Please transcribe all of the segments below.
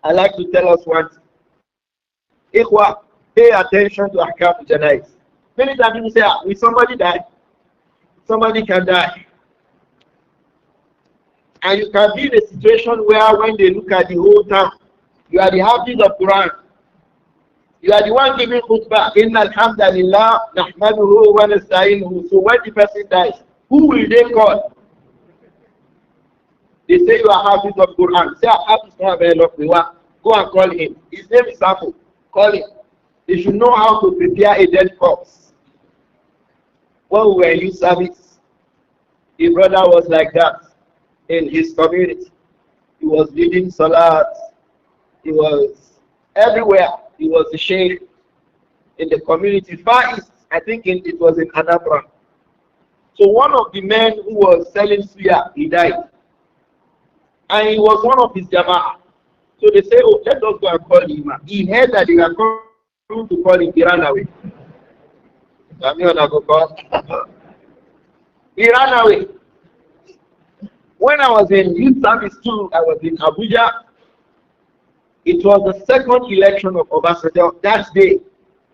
I like to tell us one thing. Ikhwa, pay attention to ahkam janaiz. Many times people say, will somebody die? Somebody can die. And you can be in a situation where when they look at the whole town, you are the hafiz of Quran. You are the one giving khutbah. Inna alhamdulillah, nahmaduhu wa nasta'inuhu. So when the person dies, who will they call? They say you are hafiz of Quran. Say, I have to have a lot of go and call him. His name is Safu. Call him. They should know how to prepare a dead corpse. When we were in youth service, a brother was like that in his community. He was leading salat. He was everywhere. He was the sheikh in the community. Far East, I think it was in Anambra. So one of the men who was selling suya, he died. And he was one of his jama'ah. So they say, oh, let us go and call him. He heard that they were coming to call him. He ran away. He ran away. When I was in youth service too, I was in Abuja. It was the second election of Obasanjo. That day,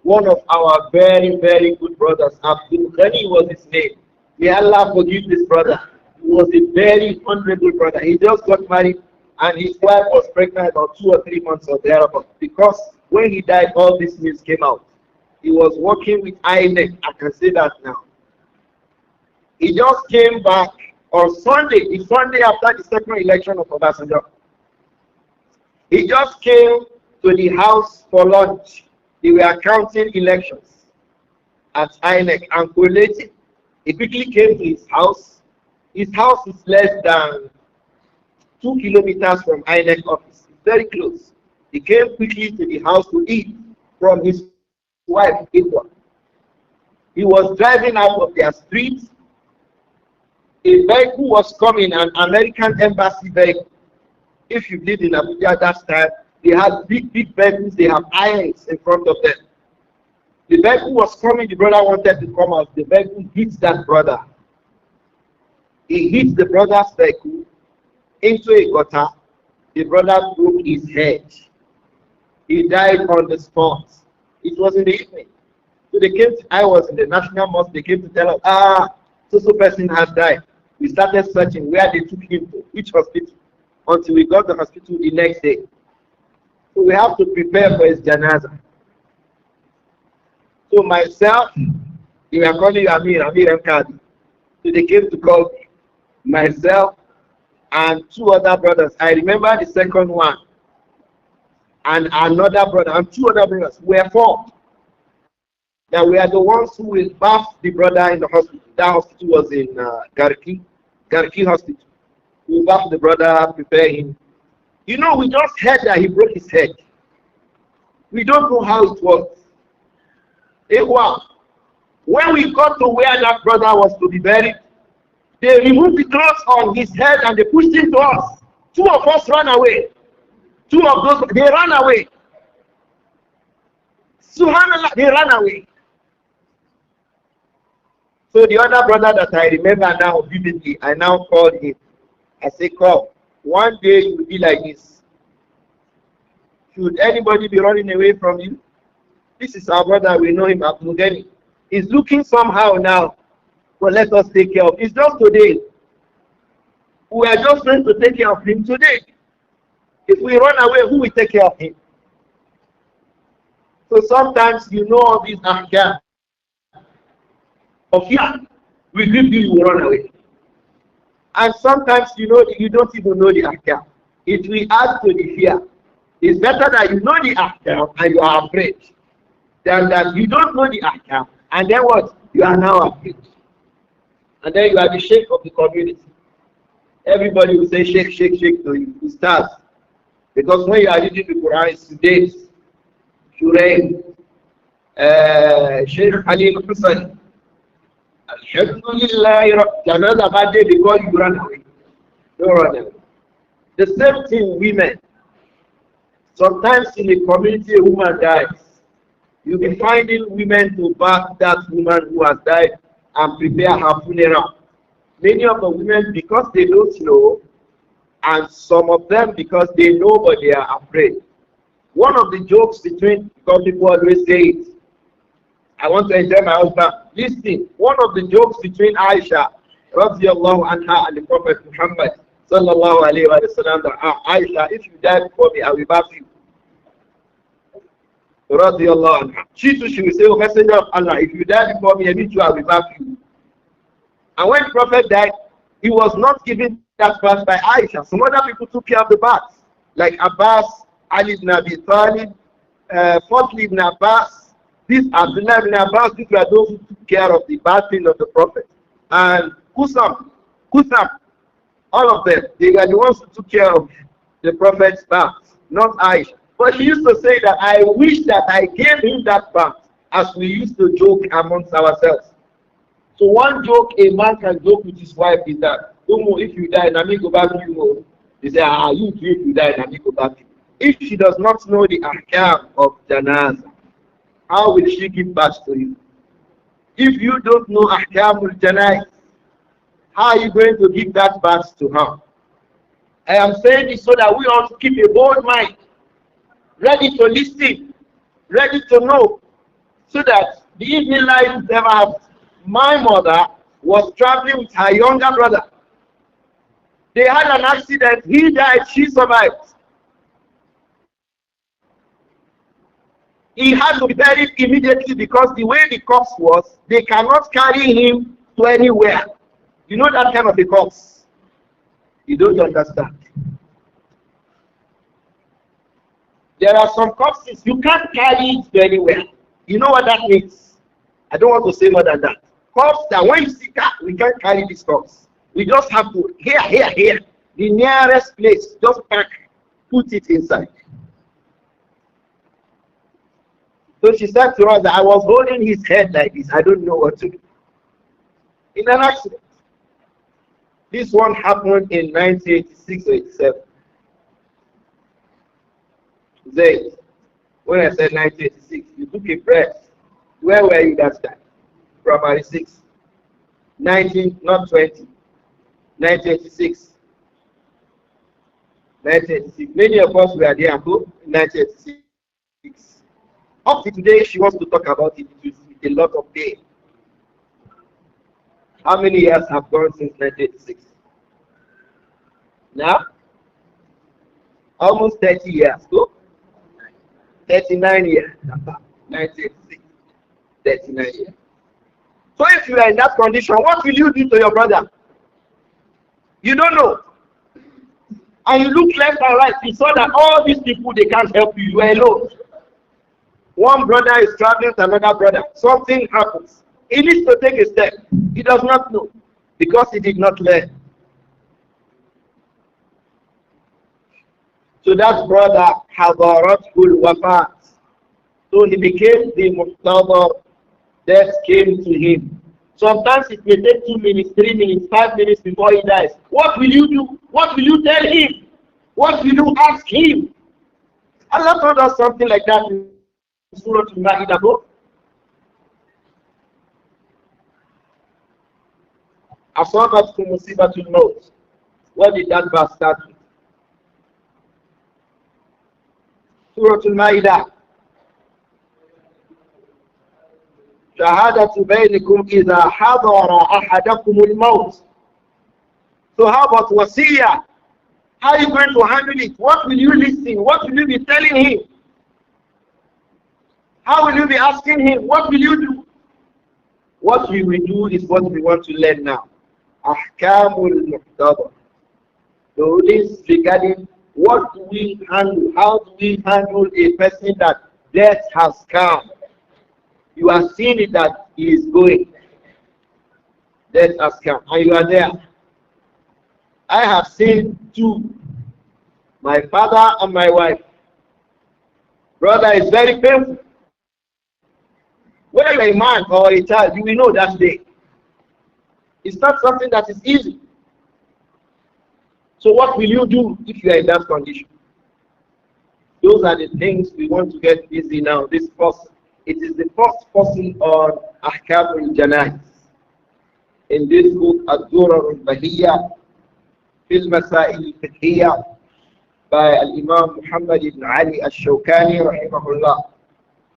one of our very, very good brothers, Abdul Ghani was his name. May Allah forgive this brother. He was a very honorable brother. He just got married and his wife was pregnant about 2 or 3 months or thereabout. Because when he died, all this news came out. He was working with INEC. I can say that now. He just came back on Sunday, the Sunday after the second election of Obasanjo. He just came to the house for lunch. They were counting elections at INEC and collating. He quickly came to his house. His house is less than 2 kilometers from INEC office. It's very close. He came quickly to the house to eat from his wife. He was driving out of their street. A vehicle was coming, an American embassy vehicle. If you lived in Abuja that time, they had big vehicles, they have irons in front of them. The vehicle was coming, the brother wanted to come out. The vehicle hit that brother. He hit the brother's vehicle into a gutter. The brother broke his head. He died on the spot. It was in the evening. So they came I was in the National Mosque, they came to tell us, so person has died. We started searching where they took him to, which hospital, until we got the hospital the next day. So we have to prepare for his janazah. So myself, they were calling you Amir Mkadi. So they came to call me. Myself and 2 other brothers. I remember the second one. And another brother, and 2 other brothers. We were 4. That we are the ones who will bath the brother in the hospital. That hospital was in Garki Hospital. We bath the brother, prepare him. You know, we just heard that he broke his head. We don't know how it works. When we got to where that brother was to be buried, they removed the clothes on his head and they pushed him to us. 2 of us ran away. 2 of those, they ran away. Subhanallah, they ran away. So the other brother that I remember now vividly, I now called him. I said, come, one day you will be like this. Should anybody be running away from you? This is our brother, we know him, Abdul Ghani. He's looking somehow now, but let us take care of him. It's just today. We are just going to take care of him today. If we run away, who will take care of him? So sometimes you know all these ahkam of fear. We give you, you will run away. And sometimes you know you don't even know the ahkam. It will add to the fear. It's better that you know the ahkam and you are afraid than that you don't know the ahkam and then what? You are now afraid. And then you are the sheikh of the community. Everybody will say sheikh, sheikh, sheikh to you. It starts. Because when you are reading the Quran, it's days. Shurayn, Sheikh Halim Hussein, Alhamdulillah, another bad day because you run away. Don't run away. The same thing, women. Sometimes in a community, a woman dies. You'll be finding women to back that woman who has died and prepare her funeral. Many of the women, because they don't know, And some of them because they know but they are afraid. One of the jokes between, because people always say it, I want to enjoy my husband. Listen, one of the jokes between Aisha radiallahu anha and the Prophet Muhammad sallallahu alayhi wa sallam, Aisha, if you die before me, I will bath you. Radiallahu anha. She too, she will say, oh Messenger of Allah, if you die before me, me too, I will bath you. And when the Prophet died, he was not given that bath by Aisha. Some other people took care of the bath, like Abbas, Ali ibn Abi Talib, Fadl ibn Abbas. These Abdullah ibn Abbas, these were those who took care of the bathing of the Prophet. And Kusam, all of them, they were the ones who took care of the Prophet's bath, not Aisha. But she used to say that I wish that I gave him that bath, as we used to joke amongst ourselves. So one joke a man can joke with his wife is that, Umu, if you die, Nami go back to you. They say, you too, if you die, Nami go back to you. If she does not know the ahkam of janaiz, how will she give back to you? If you don't know ahkam of janaiz, how are you going to give that back to her? I am saying this so that we ought to keep a bold mind, ready to listen, ready to know, so that the evening life never happens. My mother was traveling with her younger brother. They had an accident. He died. She survived. He had to be buried immediately because the way the corpse was, they cannot carry him to anywhere. You know that kind of a corpse? You don't understand. There are some corpses you can't carry it to anywhere. You know what that means? I don't want to say more than that. Corpse that when you see that, we can't carry this corpse. We just have to, here, the nearest place, just pack, put it inside. So she said to us that I was holding his head like this. I don't know what to do. In an accident. This one happened in 1986 or 87. Zayd, when I said 1986, you took a breath. Where were you that time? Primary 6. 19, not 20. 1986. 1986. Many of us were there in 1986. Up to today, she wants to talk about it with a lot of pain. How many years have gone since 1986? Now? Almost 30 years. Go. 39 years. 1986. 39 years. So if you are in that condition, what will you do to your brother? You don't know. And you look left and right, you saw that all these people, they can't help you. You are alone. One brother is traveling to another brother. Something happens. He needs to take a step. He does not know because he did not learn. So that brother hadaratul wafat. So he became the muhtadar. Death came to him. Sometimes it may take 2 minutes, 3 minutes, 5 minutes before he dies. What will you do? What will you tell him? What will you ask him? Allah told us something like that in Surah Al-Ma'idah. Asabatkum musibatul maut. What did that verse start with? Surah Al-Ma'idah. شهادة بينكم إذا حضر أحدكم الموت. So how about wasiyah? How are you going to handle it? What will you listen? What will you be telling him? How will you be asking him? What will you do? What we will do is what we want to learn now. Ahkamul muhtadar. The rulings regarding what do we handle? How do we handle a person that death has come? You are seeing it that he is going. Death has come. And you are there. I have seen two. My father and my wife. Brother, is very painful. Whether you are a man or a child, you will know that day. It's not something that is easy. So what will you do if you are in that condition? Those are the things we want to get busy now. This first, it is the first person on ahkam janaiz. In this book, Ad-Durar al-Bahiyya, في المسائل الفقهية by Imam Muhammad ibn Ali al-Shawkani rahimahullah.